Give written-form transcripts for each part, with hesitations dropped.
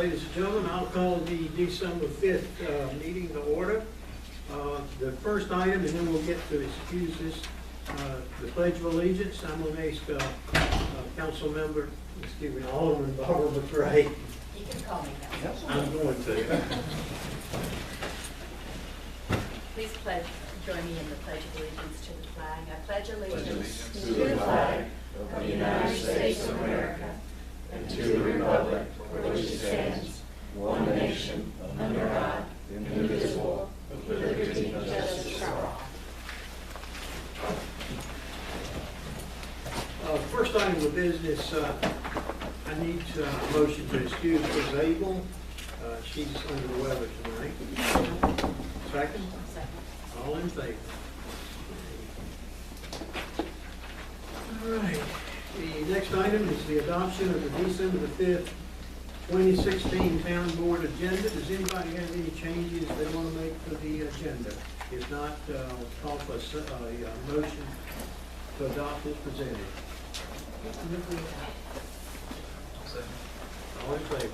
ladies and gentlemen, I'll call the December 5th meeting to order. The first item, and then we'll get to excuses, the Pledge of Allegiance. I'm going to ask Council Member, Alderman Barbara McRae. You can call me that. I'm going to. Please join me in the Pledge of Allegiance to the flag. I pledge allegiance to the flag of the United States of America and to the republic for which it stands, one nation, under God, indivisible, with liberty and justice for all. First item of business, I need a motion to excuse Ms. Abel. She's under the weather tonight. Second? Second. All in favor? All right. The next item is the adoption of the December the 5th, 2016 Town Board Agenda. Does anybody have any changes they want to make to the agenda? If not, I'll call for a motion to adopt as presented. All in favor?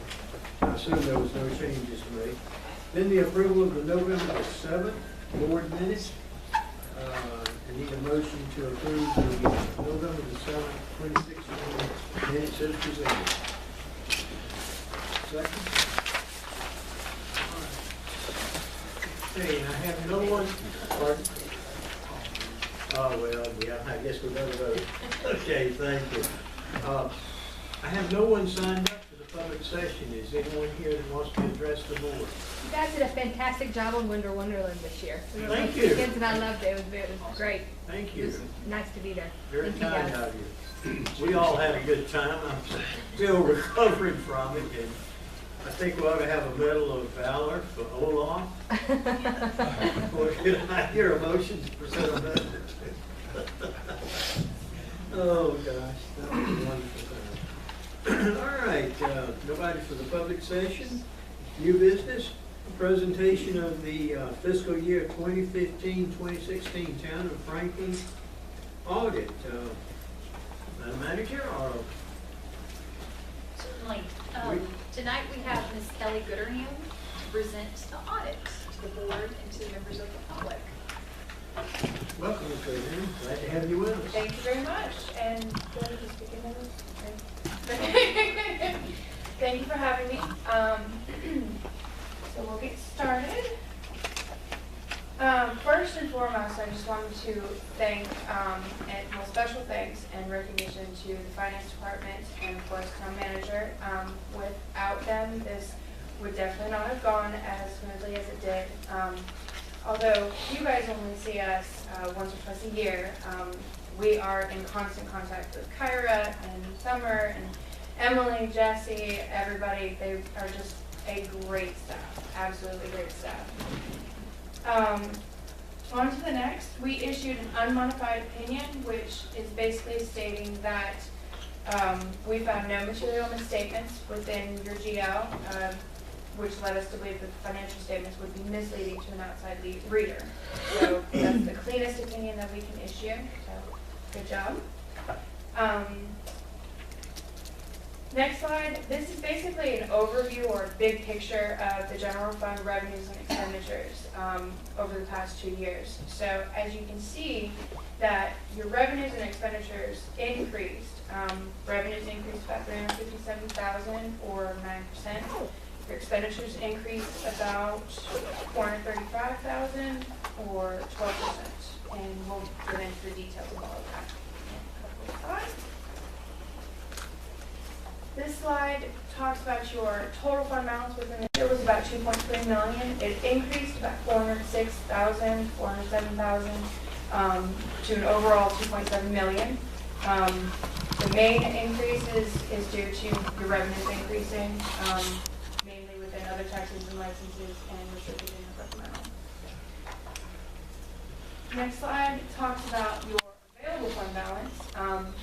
I assume there was no changes to make. Then the approval of the November the 7th board minutes. I need a motion to approve the November the 7th, 2016 minutes as presented. Second. All right. Okay, I have no one. Pardon? Oh, well, yeah, I guess we better vote. Okay, thank you. I have no one signed up for the public session. Is anyone here that wants to address the board? You guys did a fantastic job on Winter Wonderland this year. Thank you. Kids and I loved it. It was great. Thank It you. was nice to be there. Very Thank you, kind guys. of you. We all had a good time. I'm still recovering from it, and I think we ought to have a Medal of Valor for Olaf. Or could I hear a motion to present a medal? Oh, gosh, that was a wonderful time. All right, nobody for the public session. New business, presentation of the fiscal year 2015-2016 Town of Franklin audit. Madam Manager, or? Certainly. Tonight we have Ms. Kelly Gooderham to present the audit to the board and to the members of the public. Welcome, Ms. Gooderham. Glad to have you with us. Thank you very much, and thank you for having me. So we'll get started. First and foremost, I just wanted to thank, special thanks and recognition to the finance department and of course town manager. Without them, this would definitely not have gone as smoothly as it did. Although you guys only see us once or twice a year, we are in constant contact with Kyra and Summer and Emily, Jesse, everybody. They are just a great staff, absolutely great staff. On to the next, we issued an unmodified opinion, which is basically stating that we found no material misstatements within your GL, which led us to believe that the financial statements would be misleading to an outside reader. So that's the cleanest opinion that we can issue, so good job. Next slide, this is basically an overview or a big picture of the general fund revenues and expenditures over the past 2 years. So as you can see that your revenues and expenditures increased. Revenues increased about $357,000 or 9%. Your expenditures increased about $435,000 or 12%. And we'll get into the details of all of that in a couple of slides. This slide talks about your total fund balance within the year was about $2.3 million. It increased about $406,000, $407,000 to an overall $2.7 million. The main increase is due to your revenues increasing, mainly within other taxes and licenses and restricted and supplemental. Next slide talks about your available fund balance.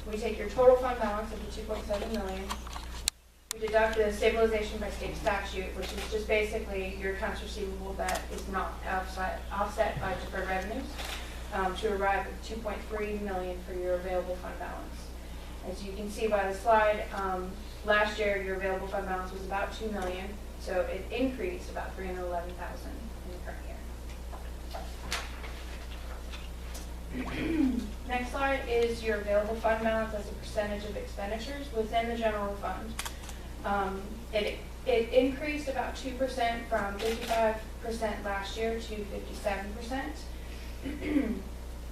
We take your total fund balance of the $2.7 million. We deduct the stabilization by state statute, which is just basically your accounts receivable that is not offset by deferred revenues, to arrive at $2.3 million for your available fund balance. As you can see by the slide, last year your available fund balance was about $2 million, so it increased about $311,000 in the current year. Next slide is your available fund balance as a percentage of expenditures within the general fund. It increased about 2% from 55% last year to 57%.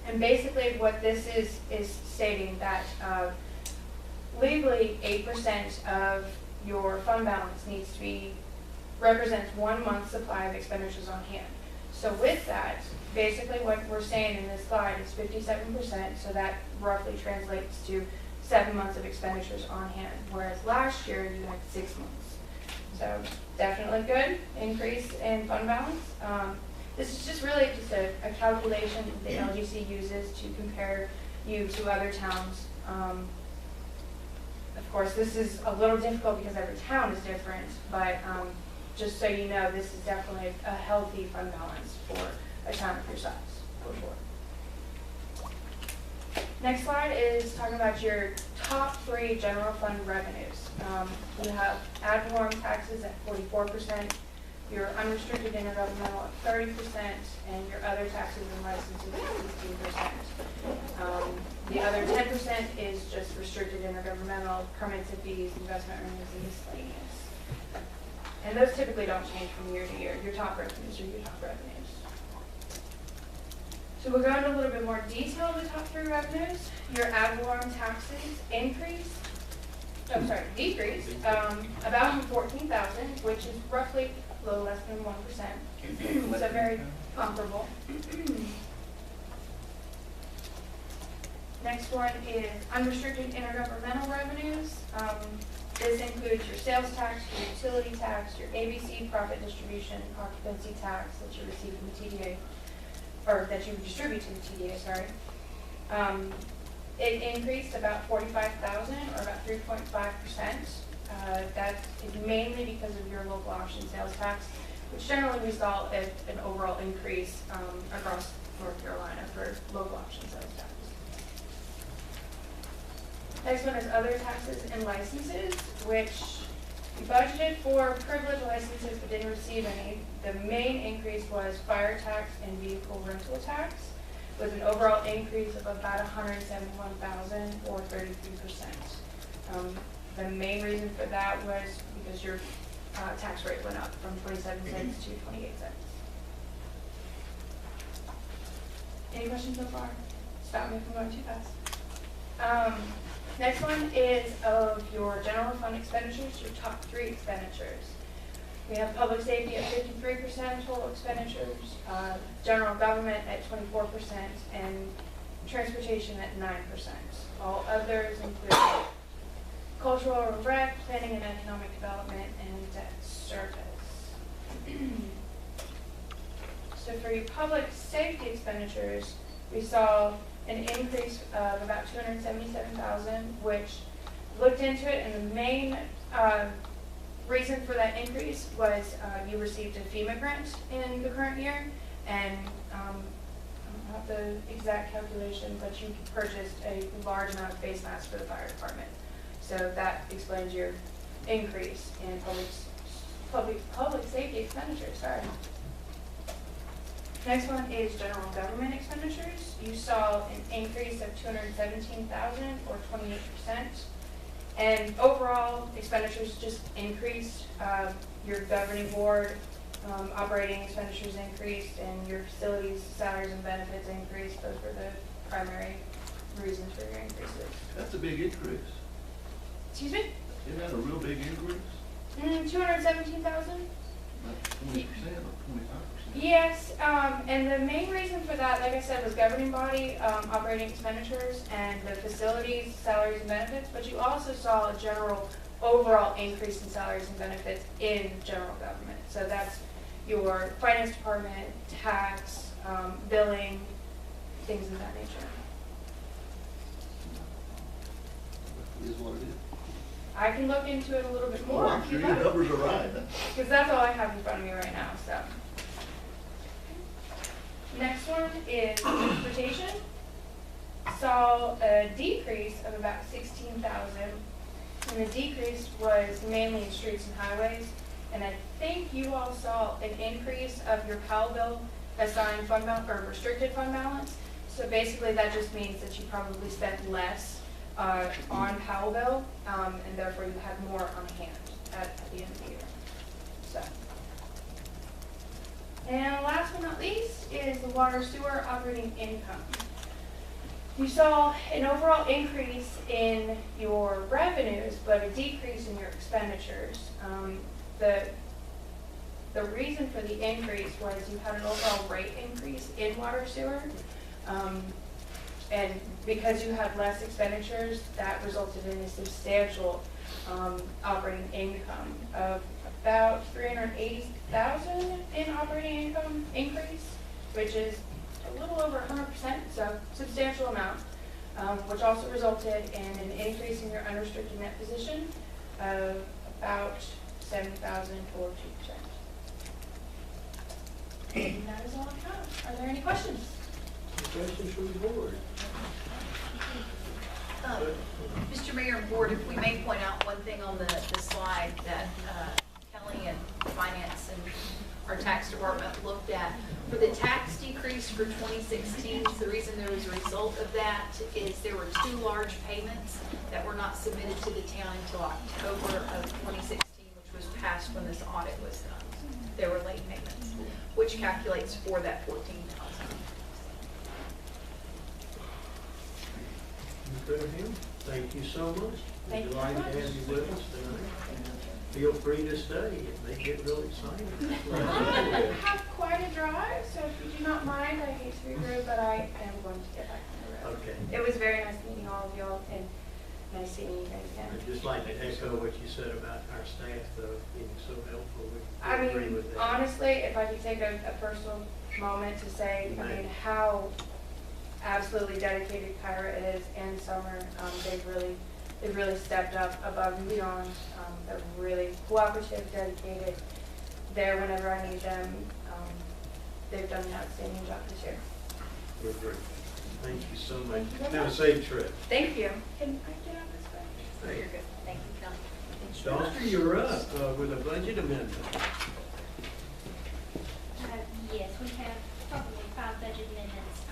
And basically what this is stating that legally 8% of your fund balance needs to be, represents 1 month's supply of expenditures on hand. So with that, basically what we're saying in this slide is 57%, so that roughly translates to 7 months of expenditures on hand, whereas last year you had 6 months. So definitely good increase in fund balance. This is just really just a calculation that the LGC uses to compare you to other towns. Of course, this is a little difficult because every town is different, but just so you know, this is definitely a healthy fund balance for a town of your size, for sure. Next slide is talking about your top 3 general fund revenues. You have ad valorem taxes at 44%, your unrestricted intergovernmental at 30%, and your other taxes and licenses at 16%. The other 10% is just restricted intergovernmental, permits and fees, investment earnings, and miscellaneous. And those typically don't change from year to year. Your top revenues are your top revenues. So we'll go into a little bit more detail of the top 3 revenues. Your ad valorem taxes decreased about $14,000, which is roughly a little less than 1%. So very comparable. Next one is unrestricted intergovernmental revenues. This includes your sales tax, your utility tax, your ABC profit distribution, occupancy tax that you receive from the TDA, or that you distribute to the TDA, sorry. It increased about $45,000 or about 3.5%. That is mainly because of your local option sales tax, which generally result in an overall increase across North Carolina for local option sales tax. Next one is other taxes and licenses, which we budgeted for privilege licenses but didn't receive any. The main increase was fire tax and vehicle rental tax, with an overall increase of about $171,000 or 33%. The main reason for that was because your tax rate went up from 27 cents to 28 cents. Any questions so far? Stop me if I'm going too fast. Next one is of your general fund expenditures, your top 3 expenditures. We have public safety at 53% of total expenditures, general government at 24%, and transportation at 9%. All others include cultural and rec, planning and economic development, and debt service. So for your public safety expenditures, we saw an increase of about $277,000, which looked into it, and the main reason for that increase was you received a FEMA grant in the current year, and I don't have the exact calculation, but you purchased a large amount of face masks for the fire department. So that explains your increase in public safety expenditures. Sorry. Next one is general government expenditures. You saw an increase of $217,000 or 28%. And overall expenditures just increased. Your governing board operating expenditures increased, and your facilities salaries and benefits increased. Those were the primary reasons for your increases. That's a big increase. Excuse me? Isn't that a real big increase? $217,000? Not 20% or 25%? Yes, and the main reason for that, like I said, was governing body operating expenditures and the facilities, salaries and benefits, but you also saw a general overall increase in salaries and benefits in general government. So that's your finance department, tax, billing, things of that nature. It is what it is. I can look into it a little bit more. Well, I'm sure your numbers are right. Because that's all I have in front of me right now, so. Next one is transportation. saw a decrease of about 16,000. And the decrease was mainly in streets and highways. And I think you all saw an increase of your Pell bill assigned fund balance or restricted fund balance. So basically that just means that you probably spent less on Pell bill, and therefore you had more on hand at the end of the year. So. And last but not least is the water sewer operating income. You saw an overall increase in your revenues, but a decrease in your expenditures. The reason for the increase was you had an overall rate increase in water sewer. And because you had less expenditures, that resulted in a substantial operating income of about $380,000 in operating income increase, which is a little over 100%, so substantial amount, which also resulted in an increase in your unrestricted net position of about $70,000 or 2%. And that is all I have. Are there any questions? Any questions from the board? Mr. Mayor and Board, if we may point out one thing on the slide that Kelly and Finance and our tax department looked at. For the tax decrease for 2016, the reason there was a result of that is there were 2 large payments that were not submitted to the town until October of 2016, which was passed when this audit was done. There were late payments, which calculates for that $14,000. Goodham, thank you so much. Thank you very Delighted much. to have you with us tonight. Feel free to stay if they get real excited. I have quite a drive, so if you do not mind, I hate to be rude, but I am going to get back on the road. Okay. It was very nice meeting all of y'all and nice seeing you guys again. I'd just like to echo what you said about our staff, though, being so helpful. We I agree mean, with that. honestly, if I could take a personal moment to say, I mean, how absolutely dedicated Kyra is and Summer. They've really stepped up above and beyond. They're really cooperative, dedicated, there whenever I need them. They've done an outstanding job this year. We're great. Thank you so much. Thank you very Have a much. safe trip. Thank you. Can I get out this way? Thank You're good. Thank you, Kelly. Stalter, you're up with a budget amendment. Yes, we have probably 5 budget amendments.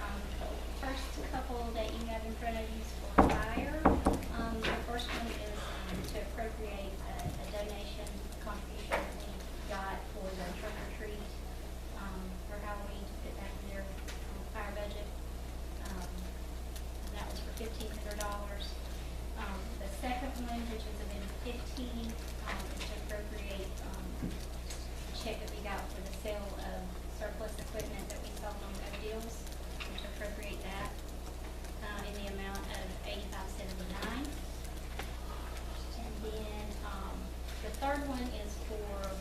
First couple that you have in front of you is for fire. The first one is to appropriate a donation contribution that we got for the trunk or treat for Halloween to put back in their fire budget. And that was for $1,500. The second one, which is amendment 15, is to appropriate a check that we got for the sale of surplus equipment that we sold on Go Deals, and to appropriate that in the amount of $85.79. And then the third one is for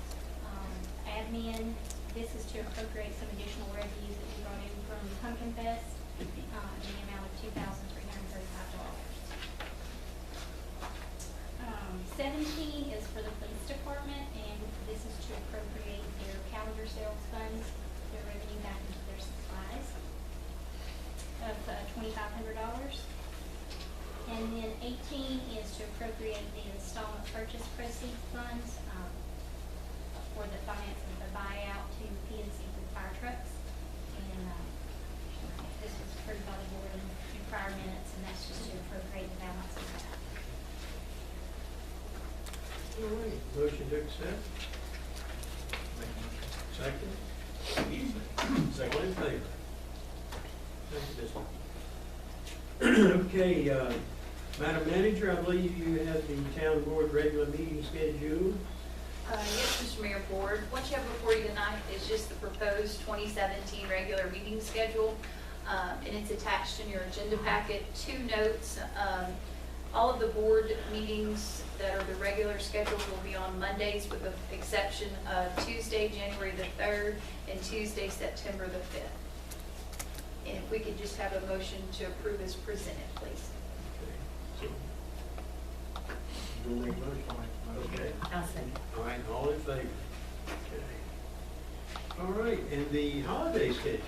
admin. This is to appropriate some additional revenues that we brought in from Pumpkin Fest in the amount of $2,335. 17 is for the police department, and this is to appropriate their calendar sales funds, their revenue back into their supplies of $2,500. And then 18 is to appropriate the installment purchase proceeds funds for the finance of the buyout to PNC for fire trucks. And this was approved by the board in prior minutes, and that's just to appropriate the balance of that. All right, motion to accept. Second? Second. All in favor? Thank you, Mr. Okay, Madam Manager, I believe you have the town board regular meeting schedule. Yes, Mr. Mayor, Board. What you have before you tonight is just the proposed 2017 regular meeting schedule, and it's attached in your agenda packet. 2 notes. All of the board meetings that are the regular schedule will be on Mondays, with the exception of Tuesday, January the 3rd, and Tuesday, September the 5th. And if we could just have a motion to approve as presented, please. You'll make a motion. Okay. I'll second. All right, all in favor? Okay. All right, and the holiday schedule.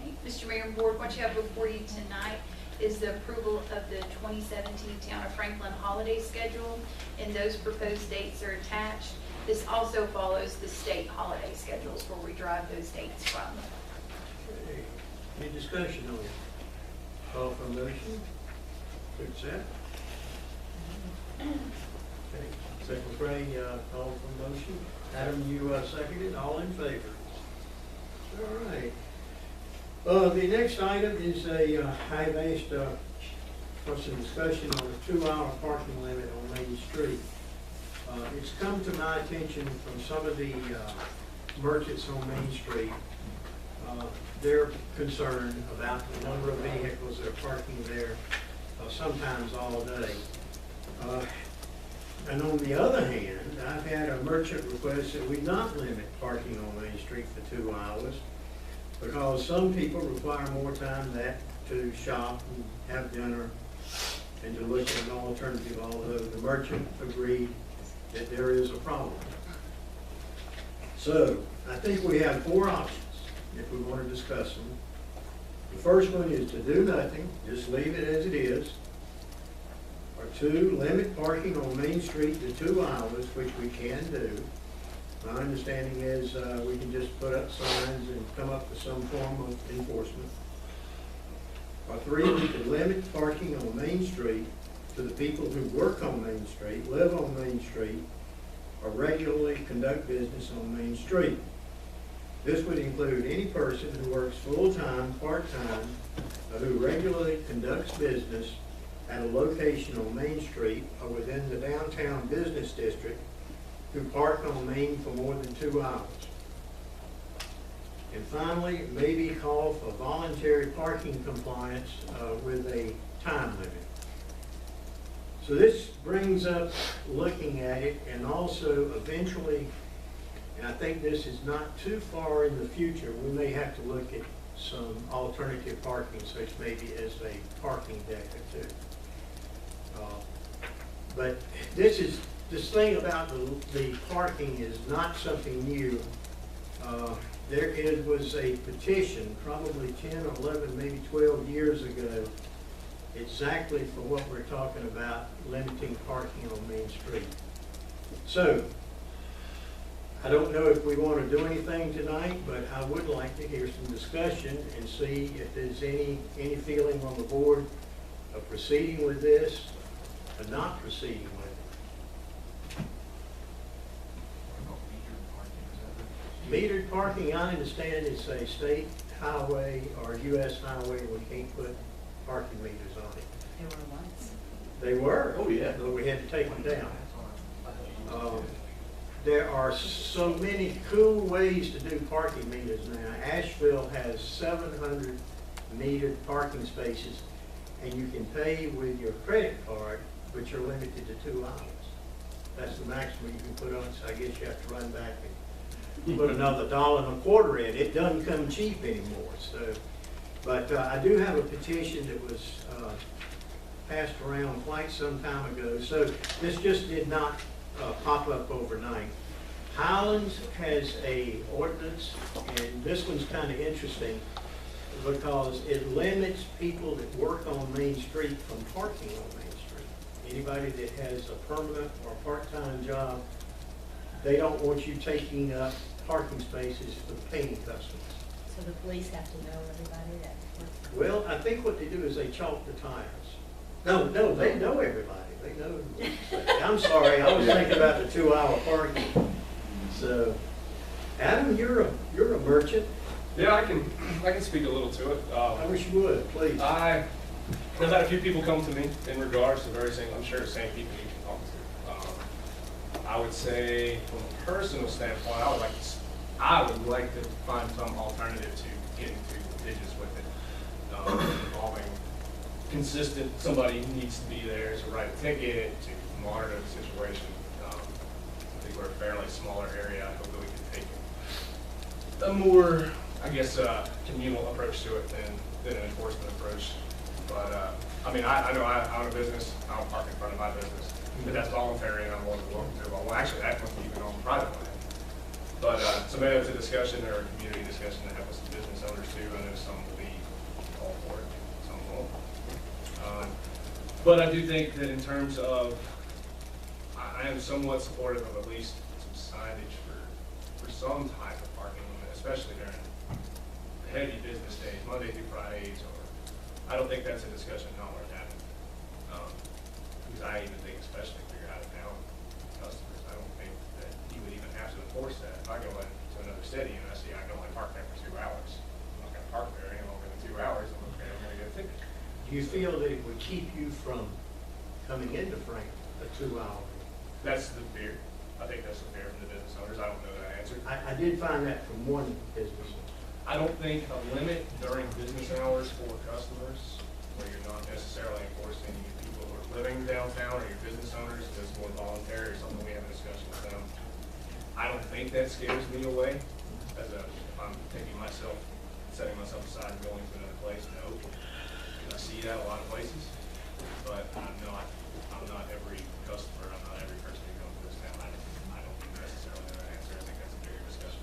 Okay. Mr. Mayor and Board, what you have before you tonight is the approval of the 2017 Town of Franklin holiday schedule, and those proposed dates are attached. This also follows the state holiday schedules where we drive those dates from. Okay. Any discussion on it? Call for a motion to accept. Okay, Secretary, call for a motion. Adam, you seconded, all in favor? All right. The next item is I've asked for some discussion on a 2-hour parking limit on Main Street. It's come to my attention from some of the merchants on Main Street. They're concerned about the number of vehicles that are parking there, sometimes all day. And on the other hand, I've had a merchant request that we not limit parking on Main Street for 2 hours, because some people require more time than that to shop and have dinner and to look at an alternative, although the merchant agreed that there is a problem. So I think we have 4 options if we want to discuss them. The first one is to do nothing, just leave it as it is. Or 2, limit parking on Main Street to 2 hours, which we can do. My understanding is we can just put up signs and come up with some form of enforcement. Or 3, we can limit parking on Main Street to the people who work on Main Street, live on Main Street, or regularly conduct business on Main Street. This would include any person who works full-time, part-time, or who regularly conducts business at a location on Main Street or within the downtown business district who park on Main for more than 2 hours. And finally, maybe call for voluntary parking compliance with a time limit. So this brings up looking at it, and also eventually, and I think this is not too far in the future, we may have to look at some alternative parking, such maybe as a parking deck or 2. But this thing about the parking is not something new. There was a petition probably 10 or 11, maybe 12 years ago, exactly for what we're talking about, limiting parking on Main Street. So, I don't know if we want to do anything tonight, but I would like to hear some discussion and see if there's any feeling on the board of proceeding with this or not proceeding with it. Metered parking, I understand it's a state highway or U.S. highway, we can't put parking meters on it. They were once. They were? Oh, yeah. But we had to take them down. There are so many cool ways to do parking meters now. Asheville has 700 metered parking spaces, and you can pay with your credit card, but you're limited to 2 hours. That's the maximum you can put on, so I guess you have to run back and put another $1.25 in. It doesn't come cheap anymore. So, but I do have a petition that was passed around quite some time ago. So this just did not pop up overnight. Highlands has a ordinance, and this one's kind of interesting because it limits people that work on Main Street from parking on Main Street. Anybody that has a permanent or part-time job, they don't want you taking up parking spaces for paying customers. So the police have to know everybody that works. Well, I think what they do is they chalk the tires. No, they know everybody. They know. I'm sorry, I was thinking about the 2-hour parking. So, Adam, you're a merchant. Yeah, I can speak a little to it. I wish you would, please. I've had a few people come to me in regards to very same, I'm sure the same people you can talk to. I would say from a personal standpoint, I would like to find some alternative to getting to digits with it, involving consistent, somebody needs to be there to write a ticket, to monitor the situation. I think we're a fairly smaller area. I hope that we can take a more, I guess, communal approach to it than an enforcement approach. But I mean, I know I own a business. I don't park in front of my business, but that's voluntary, and I'm willing to walk through. Well, actually, that must be even on private land. But so maybe it's a discussion or a community discussion to have with some business owners too. I know some will be all for it, some won't. But I do think that in terms of, I am somewhat supportive of at least some signage for some type of parking limit, especially during heavy business days, Monday through Fridays, or, I don't think that's a discussion not worth having. Because I even think, especially if you're out of town customers, I don't think that you would even have to enforce that. If I go into another city and I see I can only park there for 2 hours, I'm not gonna park there any longer than 2 hours, I'm gonna get a ticket. Do you feel that it would keep you from coming into Franklin a 2-hour? That's the fear. I think that's the fear from the business owners. I don't know that answer. I did find that from one business. I don't think a limit during business hours for customers, where you're not necessarily enforcing people who are living downtown or your business owners, if it's more voluntary or something we have a discussion with them. I don't think that scares me away if I'm taking myself, setting myself aside and going to another place, no. I see that a lot of places, but I'm not every customer, I'm not every person who comes to this town. I don't necessarily know that answer. I think that's a bigger discussion.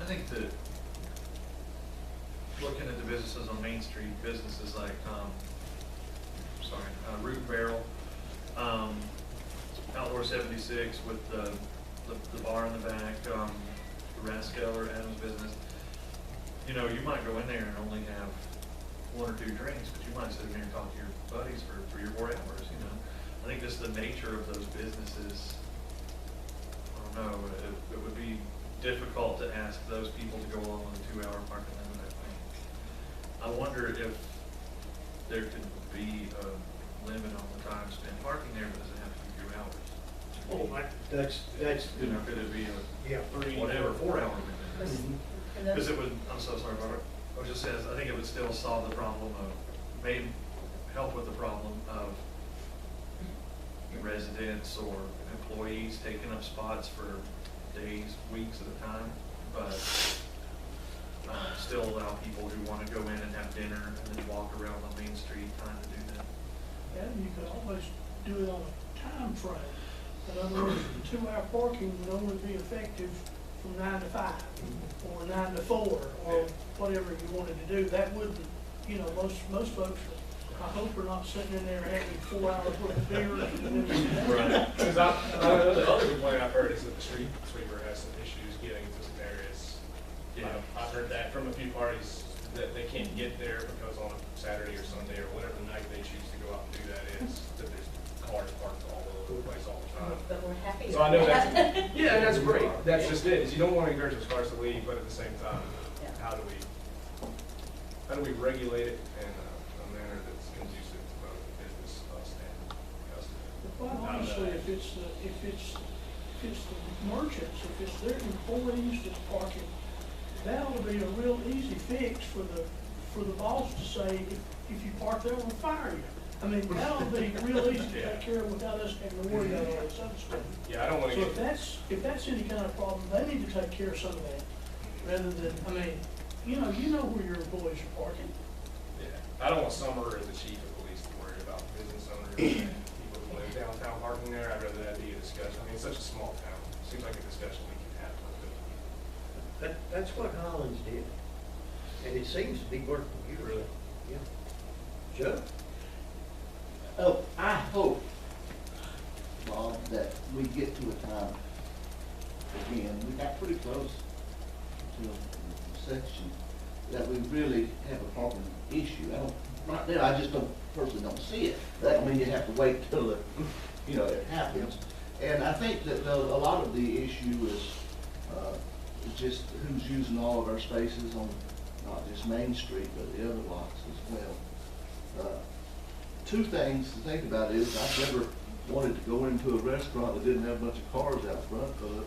I think that looking at the businesses on Main Street, businesses like, Root and Barrel, Outdoor 76 with the bar in the back, the Rascal or Adams business, you know, you might go in there and only have 1 or 2 drinks, but you might sit in there and talk to your buddies for 3 or 4 hours, you know. I think just the nature of those businesses, I don't know, it would be difficult to ask those people to go along with a 2-hour parking limit, I think. I wonder if there could be a limit on the time spent parking there, but does it have to be 2 hours? Oh, that's, You know, could it be yeah. a, whatever, 4-hour limit? Mhm. Because it would, I'm so sorry, Barbara, I just says, I think it would still solve the problem of, maybe help with the problem of residents or employees taking up spots for days, weeks at a time, but still allow people who want to go in and have dinner and then walk around on Main Street time to do that. And you could always do it on a time frame. In other words, the 2-hour parking would only be effective from 9 to 5, or 9 to 4, or whatever you wanted to do. That wouldn't, you know, most folks, I hope are not sitting in there having 4 hours worth of beer. Right. Because the other complaint I've heard is that the street sweeper has some issues getting to some areas. Yeah. I've heard that from a few parties, that they can't get there because on a Saturday or Sunday or whatever night they choose to go out and do that is, that there's cars parked all over the place all the time. But we're happy. So I know that's, yeah, and that's great. That's just it, is you don't want to encourage those cars to leave, but at the same time, how do we regulate it in a manner that's conducive to both business and customer? Quite honestly, if it's the merchants, if it's their employees that's parking, that ought to be a real easy fix for the boss to say, if you park there, we'll fire you. I mean, that ought to be real easy to take care of without us having to worry about all this other stuff. Yeah, I don't want to So get. if that's any kind of problem, they need to take care of some of that, rather than, I mean, you know where your employees are parking. Yeah, I don't want Summer as the chief of police to worry about business owners and people who live downtown parking there. I'd rather that be a discussion. I mean, it's such a small town. It seems like a discussion we can have with it. That's what Hollins did, and it seems to be working really. Yeah. Joe? Oh, I hope, Bob, that we get to a time, again, we got pretty close to a section, that we really have a parking issue. Right now, I just personally don't see it. That don't mean you have to wait till it happens. And I think that a lot of the issue is just who's using all of our spaces on not just Main Street, but the other lots as well. 2 things to think about is I've never wanted to go into a restaurant that didn't have a bunch of cars out front, because I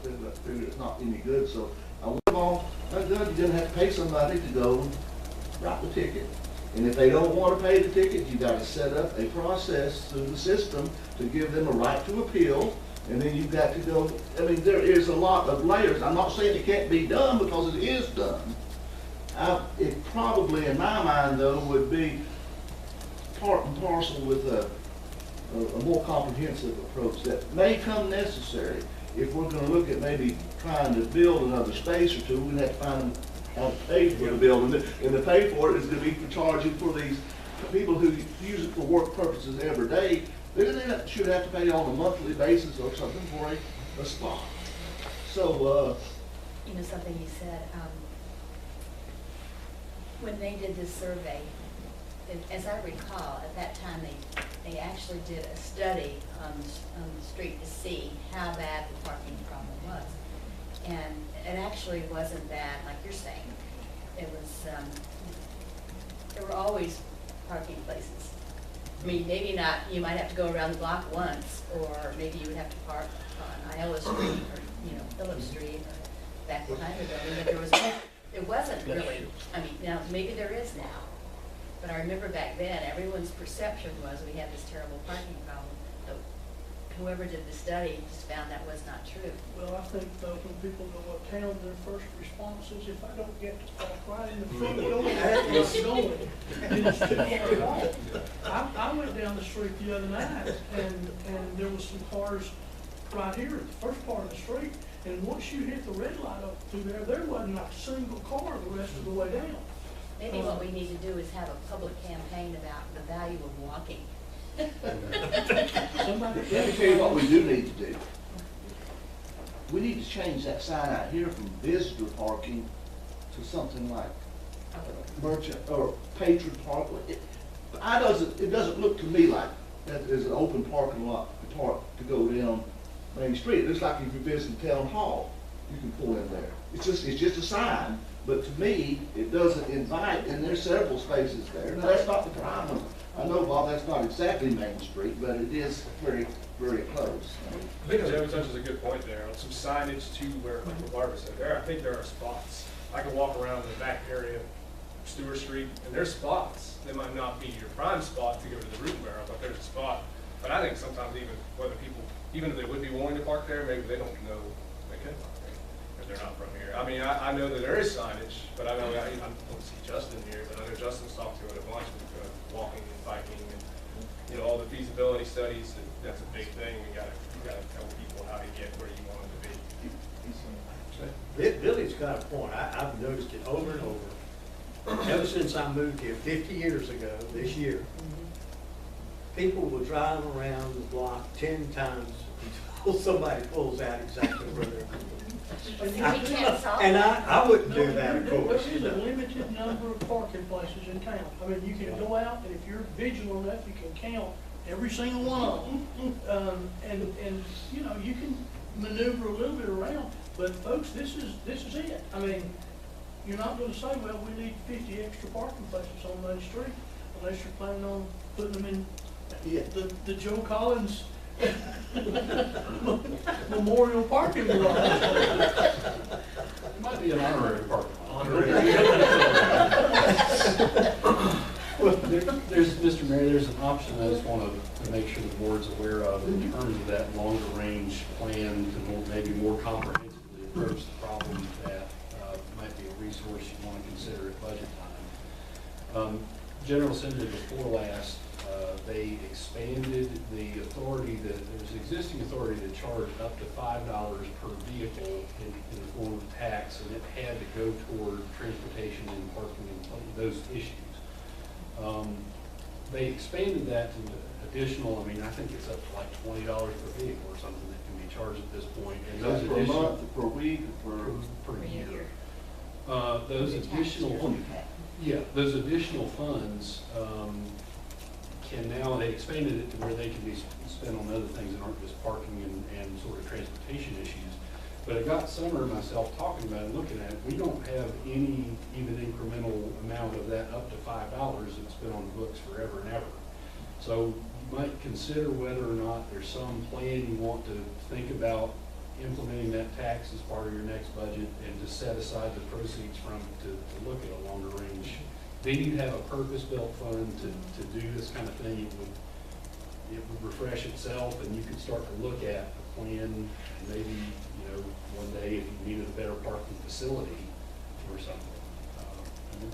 figured it's not any good. So I went on, good, you're gonna have to pay somebody to go write the ticket. And if they don't want to pay the ticket, you got to set up a process through the system to give them a right to appeal. And then you've got to go, I mean, there is a lot of layers. I'm not saying it can't be done, because it is done. It probably, in my mind, though, would be part and parcel with a more comprehensive approach that may come necessary if we're going to look at maybe trying to build another space or 2. We're going to have to find how to pay for the building, and to pay for it is going to be for charging for these the people who use it for work purposes every day, should have to pay on a monthly basis or something for a spot. So, You know, something you said, when they did this survey, as I recall, at that time, they actually did a study on the street to see how bad the parking problem was. And it actually wasn't bad, like you're saying. It was, there were always parking places. I mean, maybe not, you might have to go around the block once, or maybe you would have to park on Iowa Street, or, you know, Phillips Street, or back behind the building, but there was, it wasn't really, I mean, now, maybe there is now. But I remember back then, everyone's perception was we had this terrible parking problem. But whoever did the study just found that was not true. Well, I think though, when people go uptown, their first response is, if I don't get to park right in the front door, it's going, then it's too far off. I went down the street the other night, and there was some cars right here at the first part of the street, and once you hit the red light up through there wasn't like a single car the rest of the way down. Maybe what we need to do is have a public campaign about the value of walking. Somebody. let me tell you what we do need to do. We need to change that sign out here from visitor parking to something like merchant or patron park. It doesn't look to me like that is an open parking lot to park to go down Main Street. It looks like if you're visiting Town Hall, you can pull in there. It's just a sign, but to me, it doesn't invite, and there's several spaces there. Now, that's not the problem. I know, Bob, that's not exactly Main Street, but it is very, very close. I think Joe touches a good point there, on some signage too, where, like what Barbara said, I think there are spots. I can walk around in the back area of Stewart Street, and there's spots. They might not be your prime spot to go to the root barrel, but there's a spot. But I think sometimes even if they would be willing to park there, maybe they don't know they can park there if they're not from here. I mean, I know that there is signage, but I know, I don't see Justin here, but I know Justin's talked to it a bunch with walking and biking and, you know, all the feasibility studies. That's a big thing. You gotta tell people how to get where you want them to be. Billy's got a point. I've noticed it over and over. Ever since I moved here 50 years ago, this year, people will drive around the block 10 times until somebody pulls out exactly where they're going. We can't solve And that. I wouldn't do that, of course. There is a limited number of parking places in town. I mean, you can go out, and if you're vigilant enough, you can count every single one of them. And, you know, you can maneuver a little bit around, but folks, this is it. I mean, you're not gonna say, well, we need 50 extra parking places on Main Street, unless you're planning on putting them in the Joe Collins Memorial Parking Garage. It might be an honorary parking lot. There's, Mr. Mayor, there's an option I just want to make sure the board's aware of in terms of that longer range plan to maybe more comprehensively approach the problem that might be a resource you want to consider at budget time. General Assembly before last, they expanded the authority there's existing authority to charge up to $5 per vehicle in the form of tax, and it had to go toward transportation and parking and those issues. They expanded that to additional, I mean, I think it's up to like $20 per vehicle or something that can be charged at this point. And those Per additional, month, per week, per year. Those additional, yeah, those additional funds can now, they expanded it to where they can be spent on other things that aren't just parking and sort of transportation issues. But it got Summer and myself talking about it, looking at it. We don't have any even incremental amount of that up to $5 that's been on the books forever and ever. So you might consider whether or not there's some plan you want to think about implementing that tax as part of your next budget and to set aside the proceeds from to look at a longer range. Then you'd have a purpose-built fund to do this kind of thing. It would refresh itself, and you could start to look at a plan, maybe, you know, one day if you needed a better parking facility or something,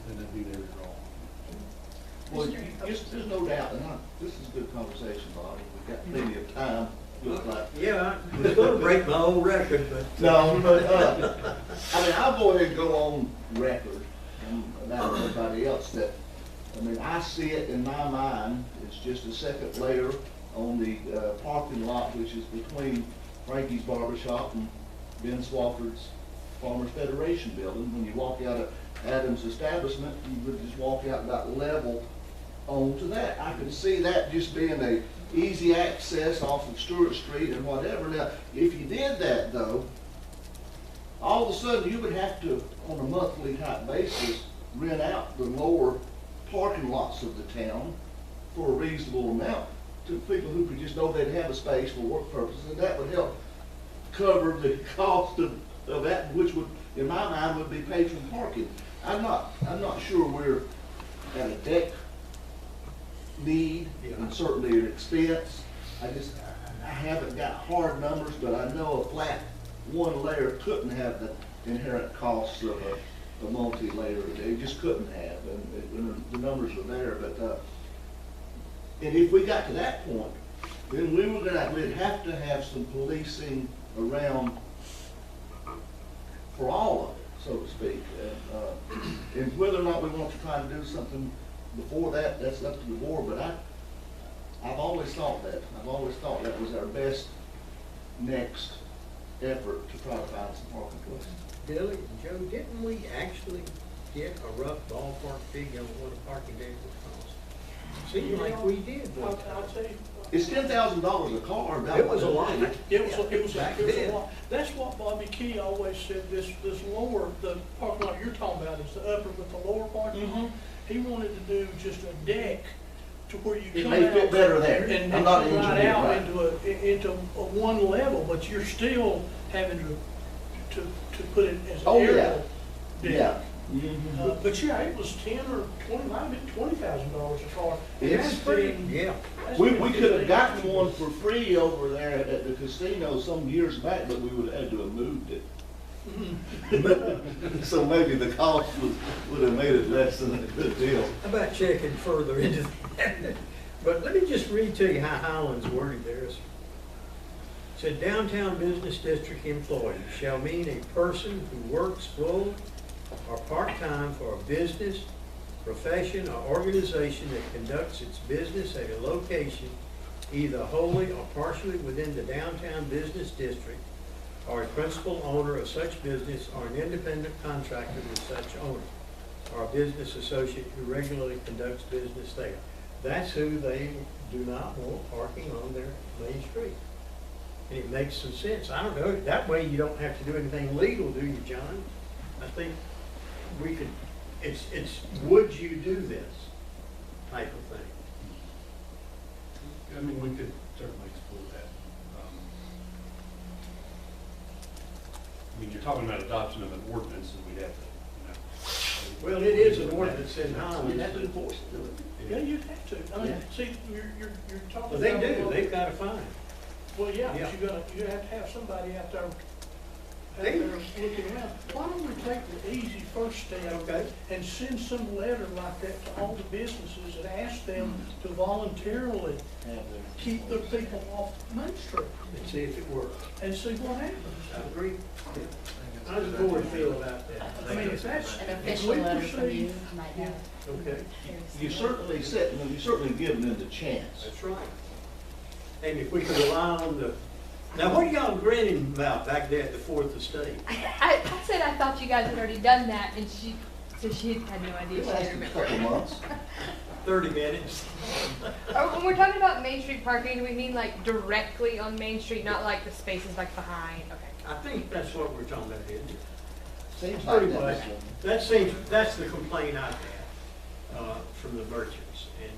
then it'd be there to draw. Well, there's no doubt, and this is a good conversation, Bobby. We've got plenty of time, looks like. Yeah, I was gonna break my old record, but. No, but, I mean, I'll go ahead and go on record, and now everybody else, that I mean, I see it in my mind, it's just a second layer on the parking lot, which is between Frankie's Barber Shop and Ben Swafford's Farmers Federation building. When you walk out of Adams' establishment, you would just walk out about level onto that. I can see that just being a easy access off of Stewart Street and whatever. Now, if you did that though, all of a sudden you would have to, on a monthly type basis, rent out the lower parking lots of the town for a reasonable amount to people who could just know they'd have a space for work purposes, and that would help cover the cost of that, which would, in my mind, would be paid from parking. I'm not sure we're at a deck need, and certainly an expense. I haven't got hard numbers, but I know a flat one layer couldn't have the inherent costs of a multi-layer. They just couldn't have, and the numbers are there. But and if we got to that point, then we'd have to have some policing around for all of it, so to speak. And whether or not we want to try to do something before that, that's up to the board. But I've always thought that. I've always thought that was our best next effort to try to find some parking places. Billy and Joe, didn't we actually get a rough ballpark figure on what a parking deck would cost? Seemed like we did one I'll time. tell you. It's $10,000 a car. About It was a lot. It was Back a then. lot. That's what Bobby Key always said, this lower, the parking lot you're talking about is the upper, but the lower parking lot, he wanted to do just a deck to where you It come may out. fit better there. And I'm not an come right engineer, out right? into a one level, but you're still having to put it as an Oh, yeah. aerial deck. Yeah. But yeah, it was 10 or 20, might have been $20,000 a car. It's That's Pretty, been- yeah. that's We been could have 15. gotten one for free over there at the casino some years back, but we would have had to have moved it. So maybe the cost would have made it less than a good deal. How about checking further into that? But let me just read to you how Highland's worded there. It said, downtown business district employee shall mean a person who works full or part-time for a business, profession, or organization that conducts its business at a location either wholly or partially within the downtown business district, or a principal owner of such business, or an independent contractor with such owner, or a business associate who regularly conducts business there. That's who they do not want parking on their main street. And it makes some sense. I don't know, that way you don't have to do anything legal, do you, John? I think we could, it's would you do this type of thing? I mean, we could certainly explore that. I mean, you're talking about adoption of an ordinance, and we'd have to, Well, it is an ordinance in Highland. You'd have to enforce it, do it. Yeah, you'd have to. I mean, see, you're talking Well, they about. do, they've got a fine. Well, yeah, Yeah. but you have to have somebody out there They- looking around. Why don't we take the easy first step? Okay. And send some letter like that to all the businesses and ask them to voluntarily keep their people off Main Street And see if it works. and see what happens. I agree. How does the board feel about that? I mean, if that's, An if official we letter from you proceed, might yeah. have. Okay, You certainly given them the chance. that's right. And if we could rely on the, now what are y'all grinning about back there at the Fourth Estate? I said I thought you guys had already done that, and she had no idea. It She lasted didn't a remember. couple months. 30 minutes. When we're talking about Main Street parking, do we mean like directly on Main Street, not like the spaces like behind? Okay. I think that's what we're talking about, isn't it? Seems like Pretty that much. was That's the complaint I've had from the merchants. And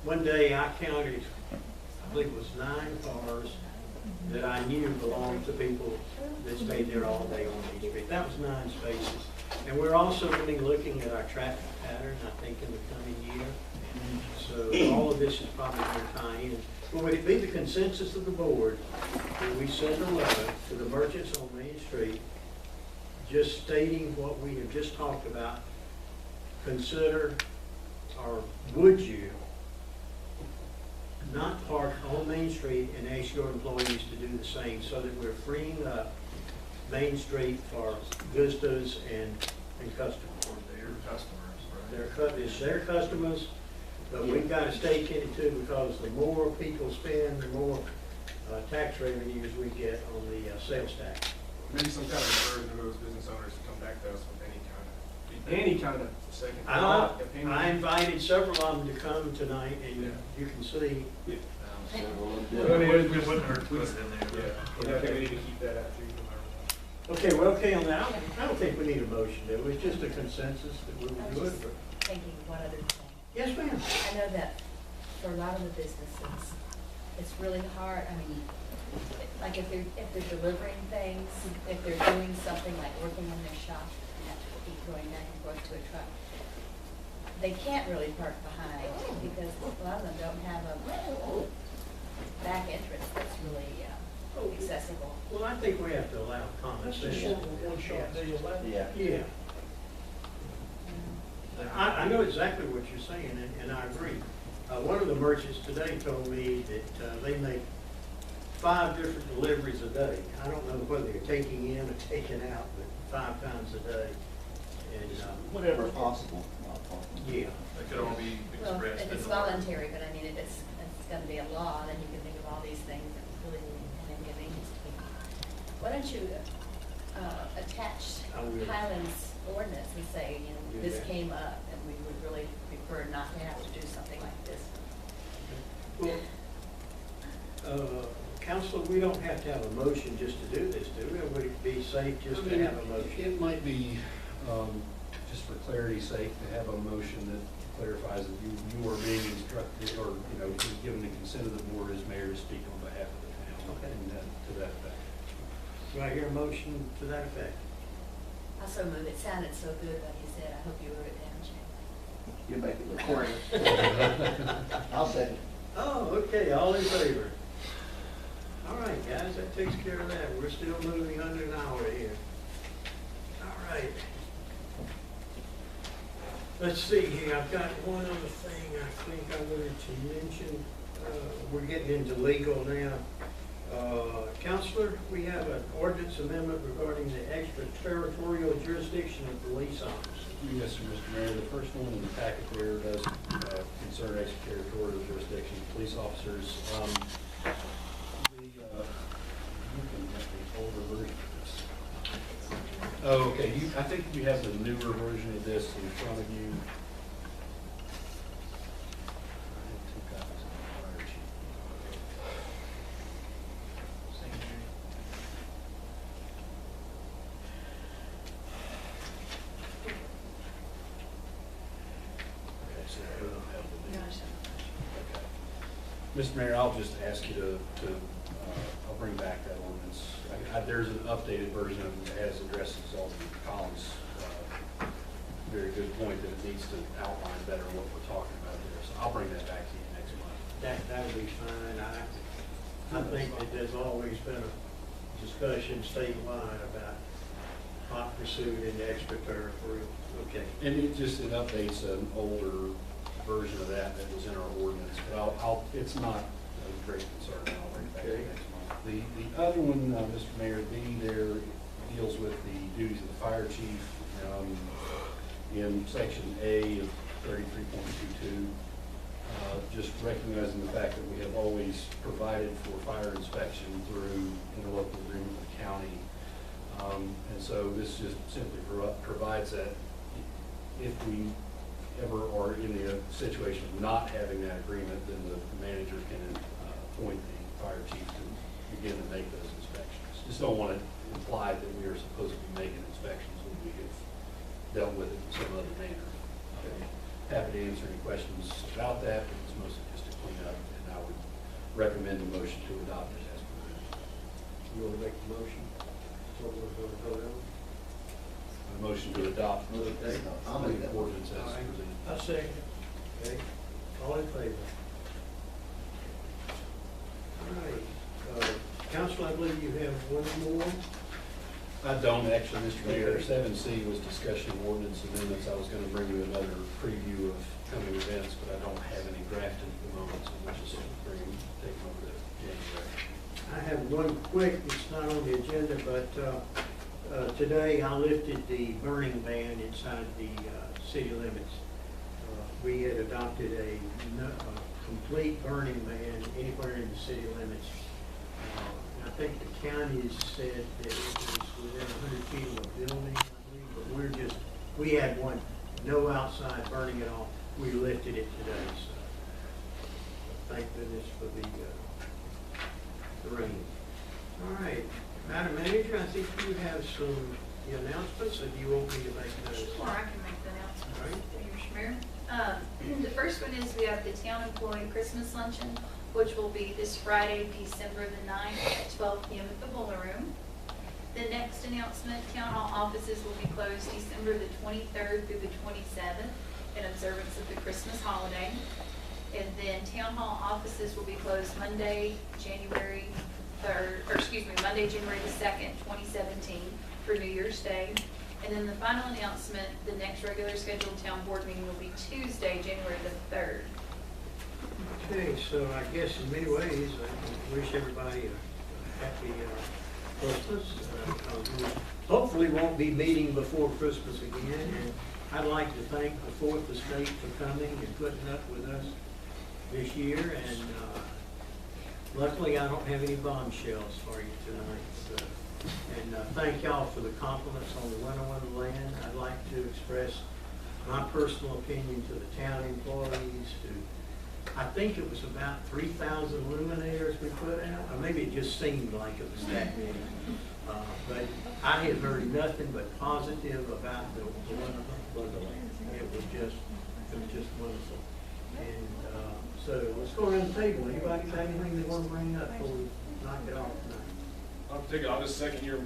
one day I counted, I believe it was 9 cars that I knew belonged to people that stayed there all day on Main Street. That was 9 spaces. And we're also going to be looking at our traffic pattern, I think, in the coming year. So all of this is probably going to tie in. But would it be the consensus of the board that we send a letter to the merchants on Main Street just stating what we have just talked about, consider, or would you not park on Main Street and ask your employees to do the same so that we're freeing up Main Street for visitors and customers? for their customers, right? it's their customers, but we've got a stake in it too, because the more people spend, the more tax revenues we get on the sales tax. Maybe some kind of encouragement to those business owners to come back to us with any kind of second thought, opinion. I invited several of them to come tonight, and Yeah. you can see, Well, anyway, we wouldn't hurt to put it in there. Yeah, I think we need to keep that out too. okay, well, okay on that. I don't think we need a motion, it was just a consensus that we I'm would do it. just thinking one other thing. Yes, ma'am. I know that for a lot of the businesses, it's really hard, I mean, like if they're delivering things, if they're doing something like working on their shop, and have to keep going back and forth to a truck, they can't really park behind, because a lot of them don't have a back entrance that's really accessible. Well, I think we have to allow common That's just sense. sort of a one-shot deal. Yeah. Yeah. I know exactly what you're saying, and I agree. One of the merchants today told me that they make 5 different deliveries a day. I don't know whether they're taking in or taking out, but 5 times a day. And, Whatever possible, not possible. yeah. That could all be Well, expressed if in it's the word. voluntary, but I mean, if it's gonna be a law, then you can think of all these things that really an inconvenience to people. Why don't you attach I will. Highland's ordinance and say, you know, Do this that. came up, and we would really prefer not to have to do something like this. Well, Counselor, we don't have to have a motion just to do this, do we? Or would it be safe just to have a motion? It might be, just for clarity's sake, to have a motion that clarifies that you are being instructed, or, you know, given the consent of the board as mayor to speak on behalf of the town. Okay. And to that effect. Do I hear a motion to that effect? I so move, it sounded so good what he said, I hope you wrote it down, Jay. You make it recorded. I'll second. Oh, okay, all in favor? All right, guys, that takes care of that. We're still moving under an hour here. All right. Let's see here, I've got one other thing I think I wanted to mention. We're getting into legal now. Counselor, we have an ordinance amendment regarding the extraterritorial jurisdiction of police officers. Yes, sir, Mr. Mayor. The first one in the packet there does concern extraterritorial jurisdiction of police officers. Looking at the older version of this. Oh, okay, I think you have the newer version of this in front of you. I have 2 copies of the prior sheet. Okay, so I don't have the new. Okay. Mr. Mayor, I'll just ask you to I'll bring back that ordinance. There's an updated version of it that has addresses Alderman Collins' very good point that it needs to outline better what we're talking about there. So I'll bring that back to you next month. That'll be fine. I think that there's always been a discussion statewide about hot pursuit in the extraterritorial. Okay. And it updates an older version of that was in our ordinance, but it's not a great concern. I'll bring it back to you next month. The other one, Mr. Mayor, B there deals with the duties of the fire chief. In section A of 33.22, just recognizing the fact that we have always provided for fire inspection through interlocal agreement with the county. And so this just simply provides that if we ever are in the situation of not having that agreement, then the manager can appoint the fire chief to begin to make those inspections. Just don't want to imply that we are supposed to be making inspections when we have dealt with it in some other manner. Happy to answer any questions about that, but it's mostly just to clean up, and I would recommend a motion to adopt it as presented. You want to make the motion? That's what we're going to vote on. A motion to adopt Okay. I'll make that the ordinance as All right. presented. I second. Okay, all in favor? All right, Council, I believe you have one more. I don't actually, Mr. Mayor. 7C was discussion of ordinance amendments. I was going to bring you another preview of coming events, but I don't have any drafted at the moment, so we'll just take them over to January. I have one quick, it's not on the agenda, but today I lifted the burning ban inside the city limits. we had adopted a complete burning ban anywhere in the city limits. I think the county has said that it was within 100 feet of a building, I believe, but we had one, no outside burning at all. We lifted it today, so thank goodness for the rain. All right, Madam Manager, I think you have some announcements, or do you want me to make those? Or I can make the announcement. All right. Mr. Mayor. The first one is we have the town employee Christmas luncheon, which will be this Friday, December the 9th at 12 p.m. at the Boiler Room. The next announcement, town hall offices will be closed December the 23rd through the 27th in observance of the Christmas holiday. And then town hall offices will be closed Monday, January the 2nd, 2017 for New Year's Day. And then the final announcement, the next regular scheduled town board meeting will be Tuesday, January the 3rd. Okay, so I guess in many ways, I wish everybody a happy Christmas. We hopefully won't be meeting before Christmas again, and I'd like to thank the Fourth Estate for coming and putting up with us this year, and luckily I don't have any bombshells for you tonight. And thank y'all for the compliments on the 101 land. I'd like to express my personal opinion to the town employees, I think it was about 3,000 luminaires we put out, or maybe it just seemed like it was that many. But I have heard nothing but positive about the Wonderland. It was just wonderful. And so let's go around the table. Anybody got anything they want to bring up before we knock it off tonight? I'll just second your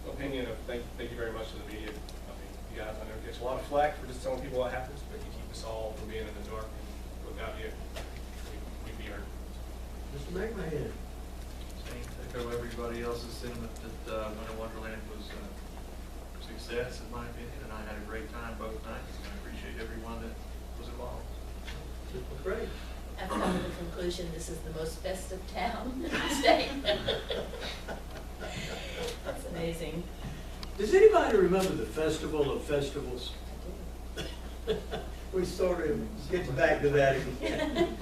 opinion of thank you very much to the media. I mean, you guys, I know it gets a lot of flack for just telling people what happens, but you keep us all from being in the dark. And without you, we'd be hurt. Mr. McMahon. Echo everybody else's sentiment that Winter Wonderland was a success, in my opinion, and I had a great time both nights, and I appreciate everyone that was involved. Great. I've come to the conclusion this is the most festive town in the state. That's amazing. Does anybody remember the Festival of Festivals? We sort of get back to that again.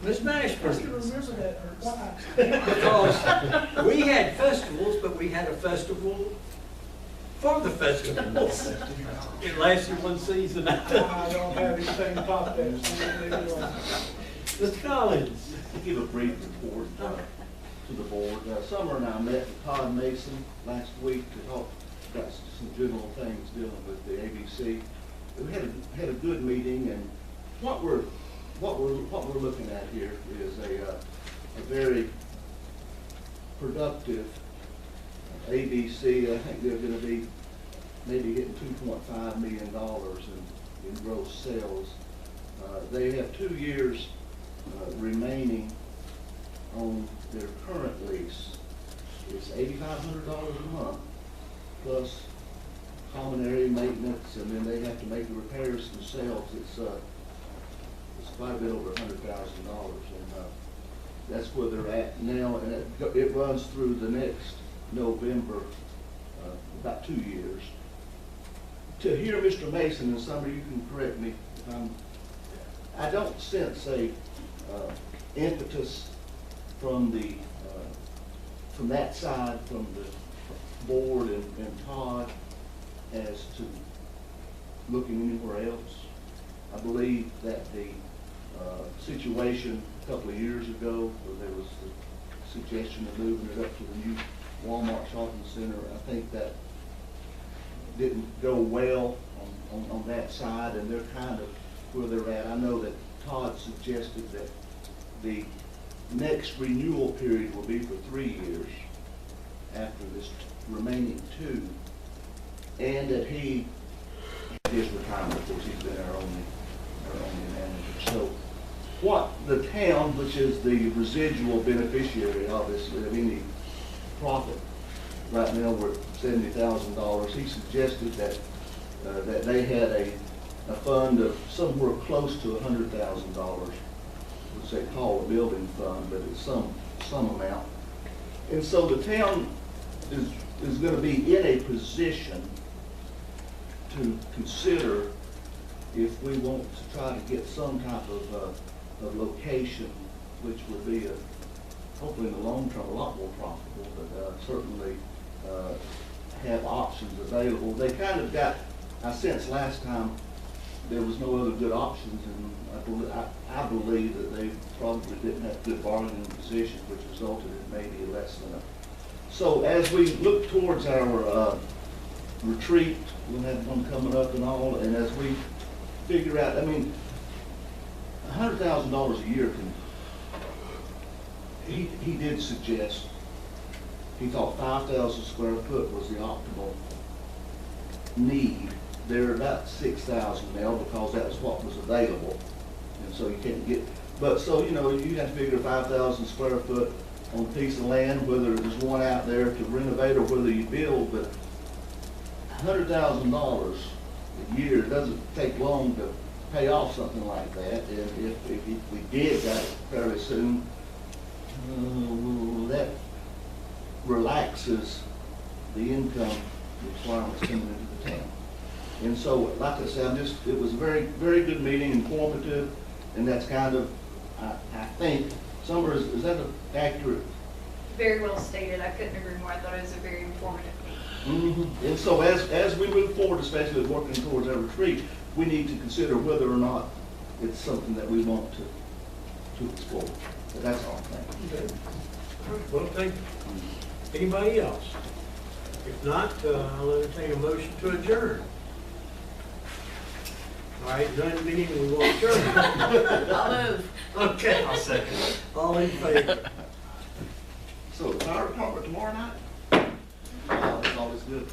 Miss Mashburn. I can remember that, or why? Because we had festivals, but we had a festival for the festivals. It lasted one season. I don't have anything pop there. Mr. Collins. To give a brief report to the board, Summer and I met with Todd Mason last week to talk about some general things dealing with the ABC. We had a good meeting, and what we're looking at here is a very productive ABC. I think they're going to be maybe getting $2.5 million in gross sales. They have 2 years remaining on their current lease. It's $8,500 a month plus common area maintenance, and then they have to make the repairs themselves. It's quite a bit over $100,000, and that's where they're at now. And it runs through the next November, about 2 years. To hear Mr. Mason, and Summer, you can correct me if I don't sense a impetus from that side, from the board and Todd, as to looking anywhere else. I believe that the situation a couple of years ago, where there was the suggestion of moving it up to the new Walmart shopping center, I think that didn't go well on that side, and they're kind of where they're at. I know that Todd suggested that the next renewal period will be for 3 years after this remaining 2, and that his retirement, of course, he's been our only manager. So what the town, which is the residual beneficiary, obviously, of any profit, right now we're at $70,000. He suggested that they had a fund of somewhere close to $100,000, which they call a building fund, but it's some amount. And so the town is going to be in a position to consider if we want to try to get some type of location, which would be hopefully in the long term, a lot more profitable, but certainly have options available. They kind of got, I sensed last time, there was no other good options, and I believe that they probably didn't have good bargaining positions, which resulted in maybe less than a. So as we look towards our retreat, we'll have one coming up and all, and as we figure out, I mean, $100,000 a year can, he did suggest, he thought 5,000 square foot was the optimal need. They're about 6,000 now because that's what was available, and so you can't get, but so, you know, you have to figure 5,000 square foot on a piece of land, whether there's one out there to renovate or whether you build, but $100,000 a year, it doesn't take long to pay off something like that, and if we did that fairly soon, that relaxes the income requirements coming into the town. And so, like I said, it was a very, very good meeting, informative, and that's kind of, I think, Summer, is that accurate? Very well stated. I couldn't agree more. I thought it was a very informative meeting. And so as we move forward, especially with working towards our retreat, we need to consider whether or not it's something that we want to explore. But that's all, thank you. Okay. All right, well, thank you. Anybody else? If not, I'll entertain a motion to adjourn. All right, none meeting, we will adjourn. I'll move. Okay. I'll second. All in favor? So, fire department tomorrow night? It's always good.